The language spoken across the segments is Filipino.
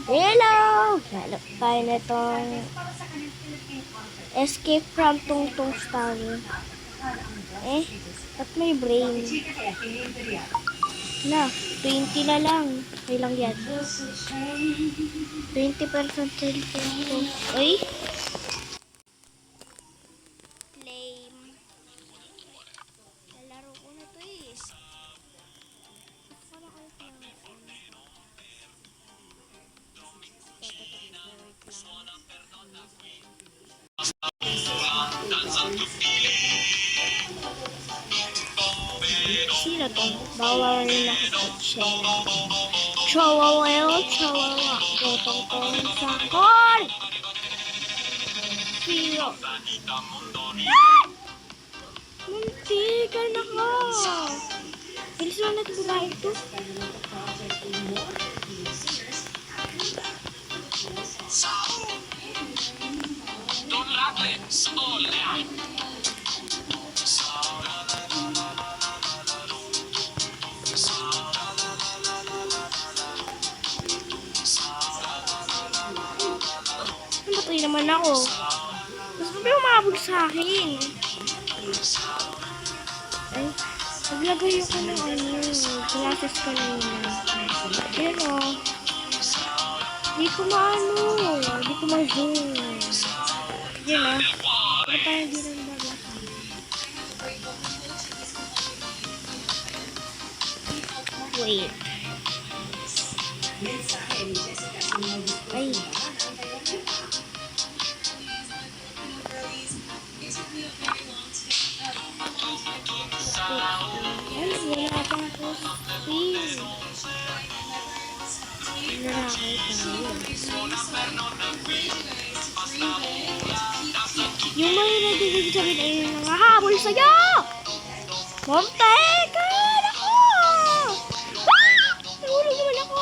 Hello! Hanap tayo na itong Escape from Tungtung Story. Ba't may brain? Na, 20 na lang. Okay lang yan. 20% cellphone. Uy! Flame. Nalaro ko na to eh. Para kayo sino to? Bawal na kitchen. Chawawa, chawawa. Totong sakol! Sino? Muntikan na ka! Bilis lang natin babae ito. Namatay naman ako. Mas ba umabog sa akin? Ay, naglagay ako ng glasses kanina. Yan o. Di ko maano. Di ko ma-zoom. Yan o. Ano tayo ginanda? Wait. Ay. Yung may nadidig sabihin ay nangahabol sa'yo! Montekan ako! Nahulog naman ako!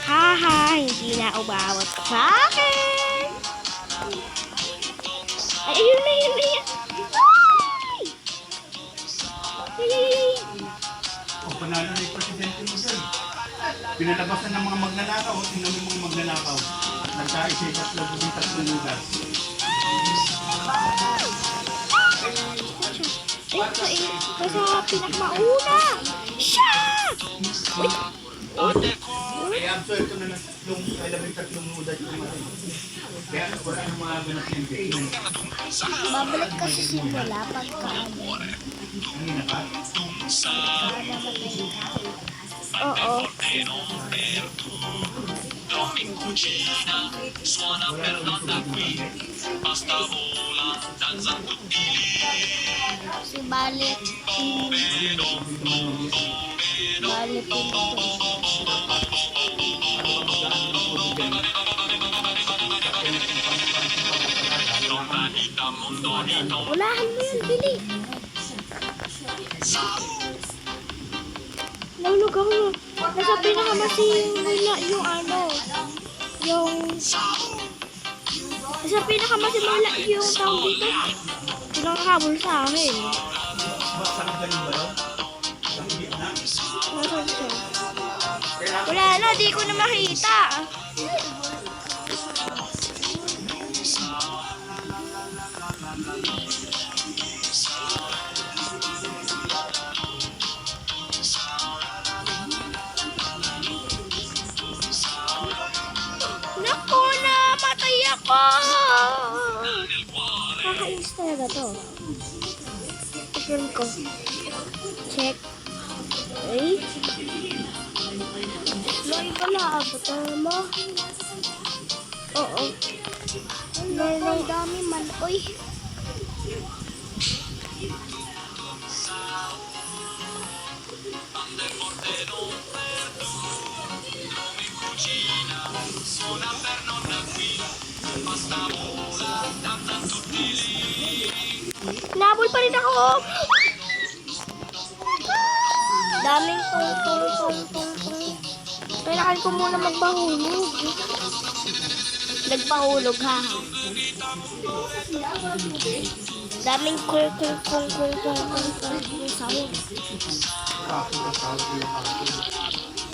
Haha, hindi na umawat sa akin! Ay, ayun na, yun na yan! Ay! Ay! O, panalo na yung presidente mo dyan. Pinalabasan ng mga magnanakaw. Tingnan mo yung mga magnanakaw. Nagka-isipat lang yung tatlong lugar. Kasi pinakmauna! Siya! Kaya absorb ko na ng tatlong lugar yung mga. Kaya wala nang mga ganap yung game. Babalik kasi simula pagka Kanina pa? oo. Si balik. Balik ito. Ulahan mo yun, Billy. Nahulog ako. Nasa pinakamasi yung ano. Nasa pinakamasi yung tawag dito. Pinakahabol sa akin. Saan ka galing ba yun? Ang gitna? Nasaan siya? Wala na, di ko na makita. Naku, namatay ako! Kakainis talaga to. Tignan ko. Check. Ay. Loy pala, abot mo. Oo. Loy, dami man. Uy. Nabol pa rin ako. Daming tung. Kailangan ko muna magpahulog. Nagpahulog ha. Daming kung sahod. Kaso ang tawag ko yung kaso.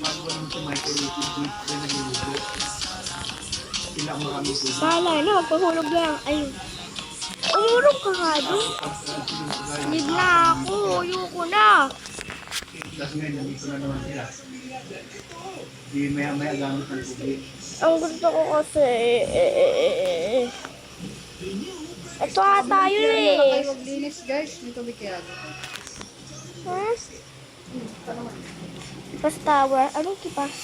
Paano ba naman si Michael Witt na nilulugo? Sila ang maraming tubig. Bahala na, magpahulog lang. Ayun. Umurong ka nga doon. Hindi na ako. Ayoko na. Tapos ngayon, nandito na naman sila. Di maya-maya gamit ng tubig. Ang gusto ko kasi, ito ata yun eh. Maglinis guys, may tubig kaya. First, Kipas Tower. Anong kipas?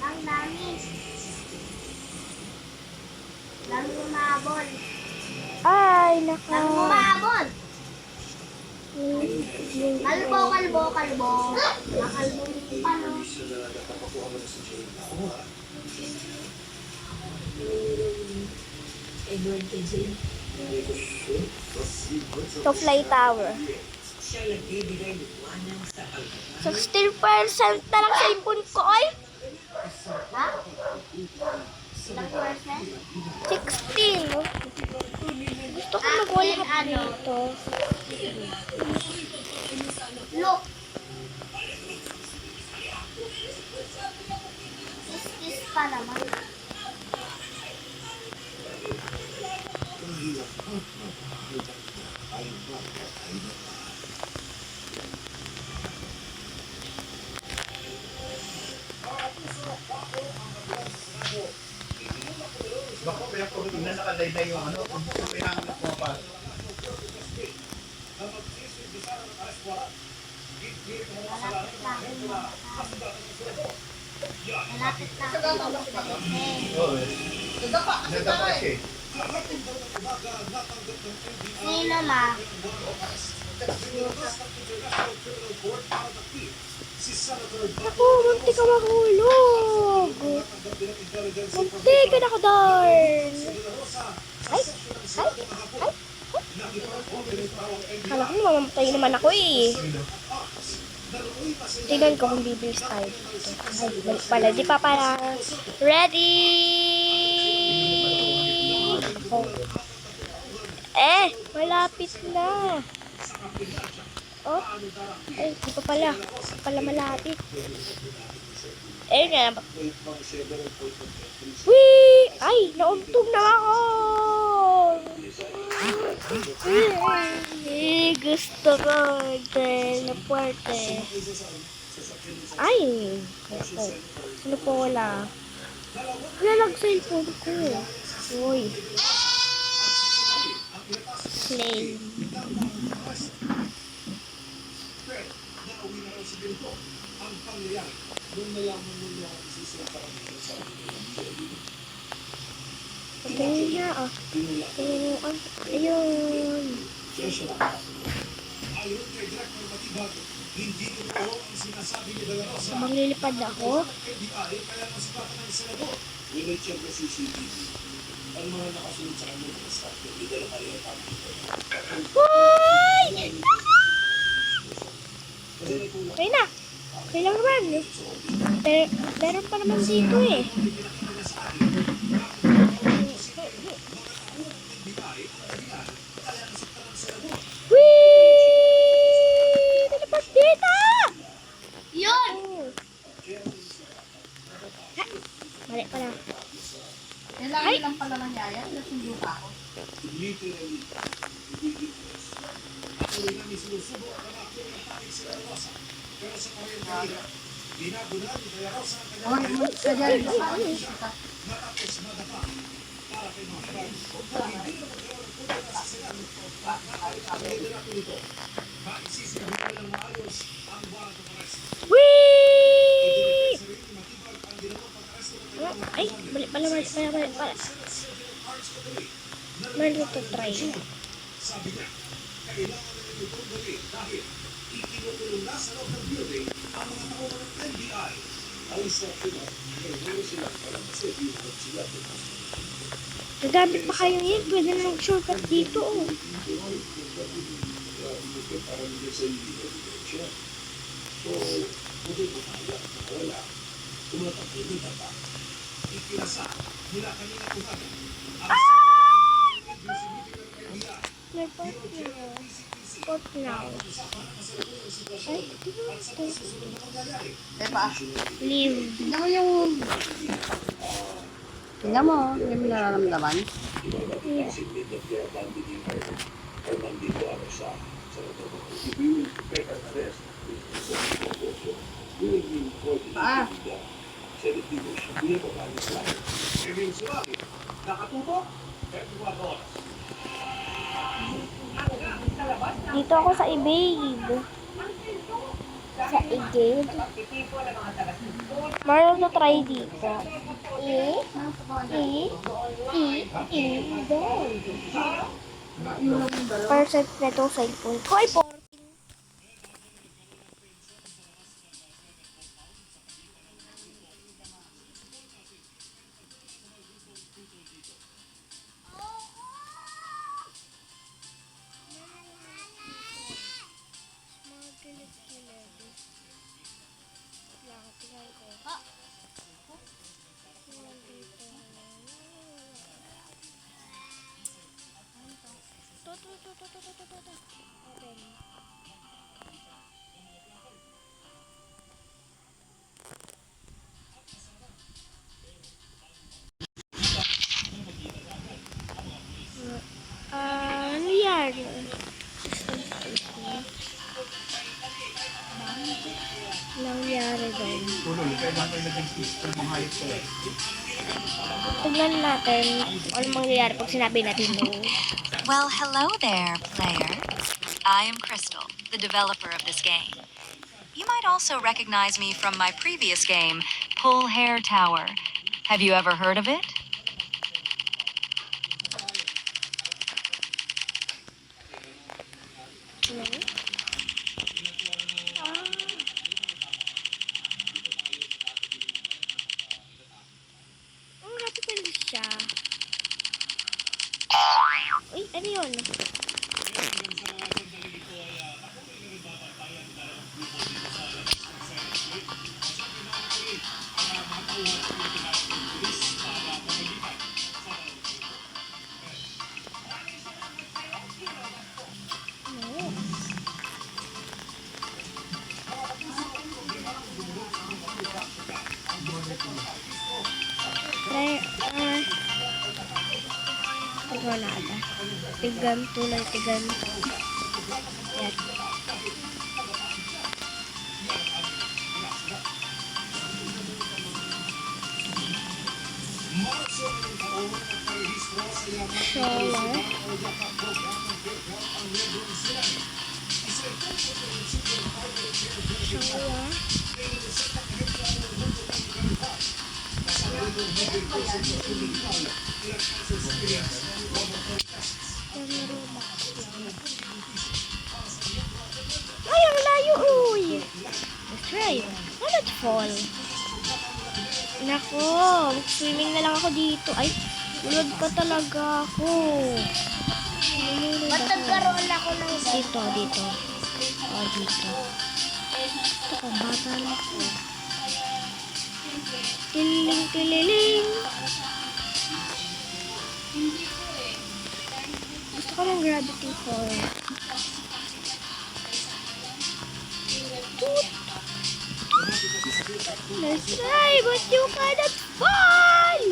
Ang dami. Dami umabol. Ay, Dami naka. umabol. Kalbo, kalbo, kalbo. Nakalbo yung pano. To Fly Tower. So, 16% na lang sa ipon ko, oy. Ha? Ilang percent? 16. Gusto ko mag-wall up dito. Look. Is pa naman. Bako, kaya kung tingnan nakadayday yung ano, kung kailangan na pumapasok. Malapit na ako. Oo eh. Nadapa siya eh. Sino ma? Ako, munti ka mahulog. Munti ka na ka, darn. Ay, ay, ay. Kala ko mamamatay naman ako eh. Tingnan ko kung bibilis tayo dito. Ay, balik pala. Di pa para. Ready! Oh. Malapit na. Oh, ay, di pa pala. Di pala malapit. Ayun na. Whee! Ay, nauntog na ako! Gusto ko teleport eh. Ay! Ako. Sino po wala? Wala lang cellphone ko. Uy. Slay. Pagkain niya ah. Ayun. Habang lilipad ako. Hoy! Okay na. Okay lang naman. Pero, meron pa naman dito eh. Whee! Nalipad dito! Yun! Ha? Mali pala. Kailangan lang pala nangyaya, nasundo pa ako. Okay, sadya rin sa akin. Whee! Ay, balik pala. Meron to try. Gagamit pa kayo yun. Pwede na mag-shortcut dito. Oh. Nagpapit na. Teleport now. Ay, Diba? leave. Tignan mo yung... Tignan mo, hindi mo nararamdaman. Ah, Dito ako sa Evade. Sa Evade. Meron to try dito. Evade. Percent na itong cellphone ko ay 14. Ano yan? Nangyari doon. Tuloy, kailangan kayo naging system mga hayop ko. Tignan natin ano mangyayari pag sinabi natin no. Well, hello there, player. I am Crystal, the developer of this game. You might also recognize me from my previous game, Pull Hair Tower. Have you ever heard of it? No? Ang happy pala siya. Uy, ano yun? Try, tignan natin. Tigan, tulay, tigan. Yan. Shower. Shower. Ay, ang layo, uy! Let's try. Oh, let's fall. Nako, swimming na lang ako dito. Ay, ulod pa talaga ako. Ba't nagkaroon ako ng Dito, dito. Oh, dito. Ito pa, bata na ako. Tililing, tililing. Gusto ko ng gravity fall. Let's try, but you cannot fall!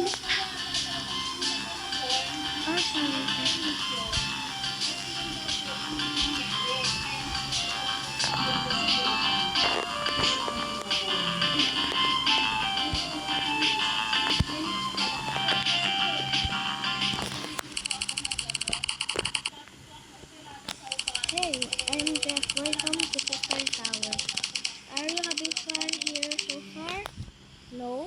Hey, I'm Jeff. Welcome to Crystal Tower. Are you having fun here so far? No?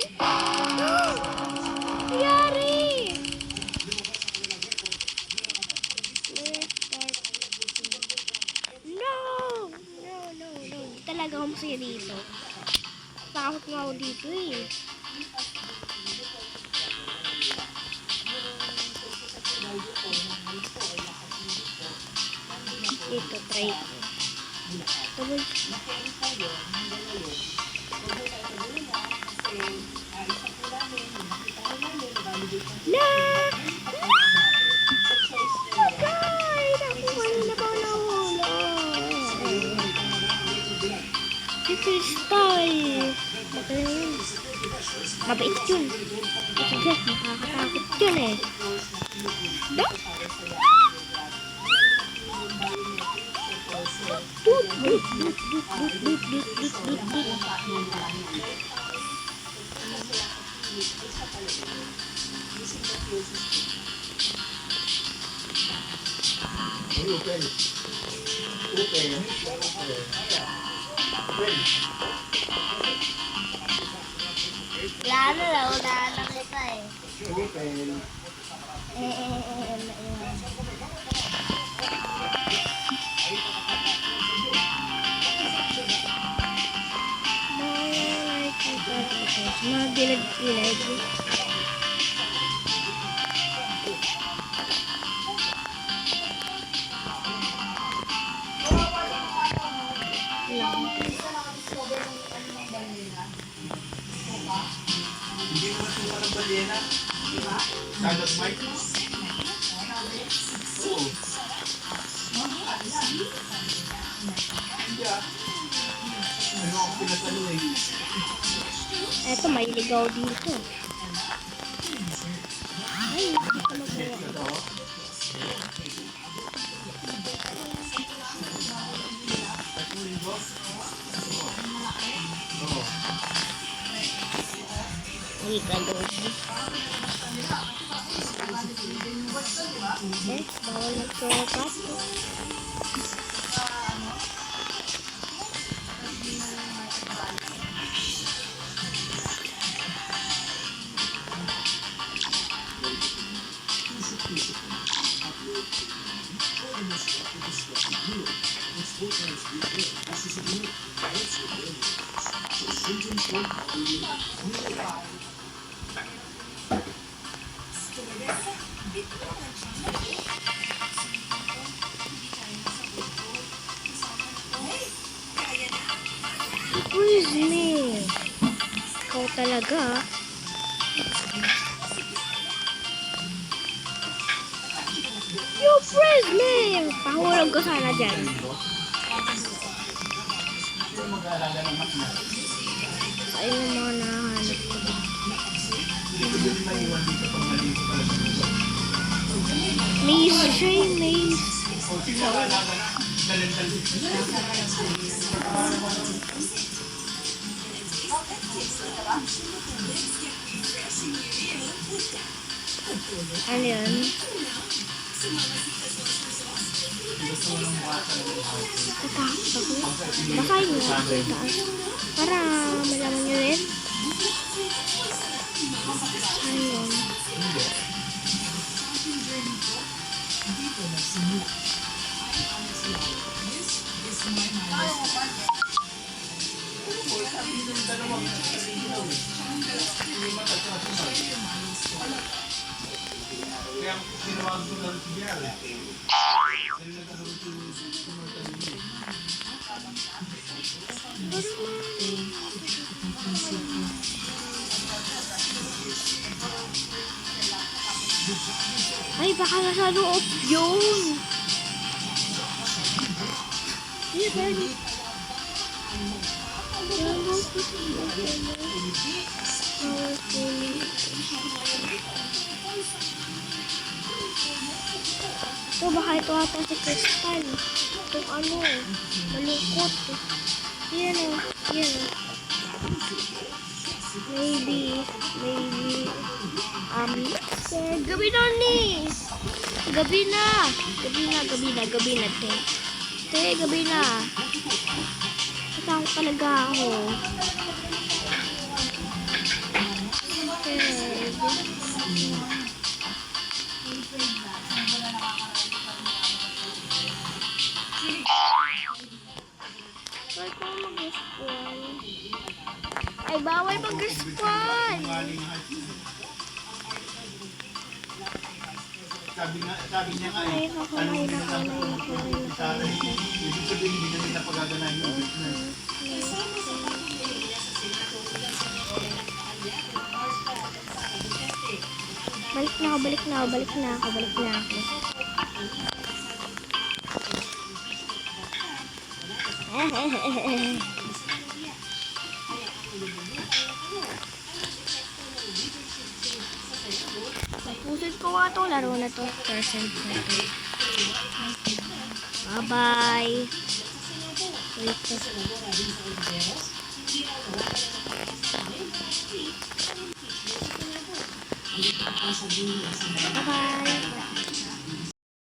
Yari! Let's start. No! No, no, no. Di talaga ako masaya dito. Takot nga ako dito eh. Dito, try ko. Tawag. La! Lagay! Naku, kanina pa ako nahulog. si Crystal. Magaling yun. Mabait yun. Sige, nakakatakot yun eh. Da? Dut, dut, dut, dut, dut, dut, dut, dut, dut, dut. Lalo na, wala na kita eh. Mga dilag-dilag. Hindi mo masuka ng balyena. Sagat Mike. Oo. Hindi ah. Ano ako pinatalo eh. Eto, may ligaw dito. Ay, hindi ko magawa. Ito. Oo. Ay, galog. Bawal nagsukat. Freeze me. Ikaw talaga. You freeze me. Pahulog ko sana dyan. Mag-aalaga ng makina. Ayun yung mga nahanap ko. Hindi ko din maiwan dito pag nalito pala sa lupa. Maze siya yung maze. O, sige, alaga na. Talent-talent. Ano yun? Tatakot ako. Basahin mo ako sa taas. Para malaman nyo rin. Ano yun? Kaya sinawag ko lang si Bial. Ay, baka nasa loob yun. Hindi, pwede. So, baka ito ata si Crystal. Itong ano, malungkot. Yan o, yan o. Maybe, gabi na ni. Gabi na, te. Te, gabi na. Natakot talaga ako. Bawal ko mag-respawn. Ay, bawal mag-respawn. Sabi niya nga eh, tanongin na lang kung Sarah, ibig sabihin hindi na nila pagaganahin yung business. Balik na ako. Tapusin ko nga itong laro na to. Percent na to. Bye-bye. Wait. Bye-bye.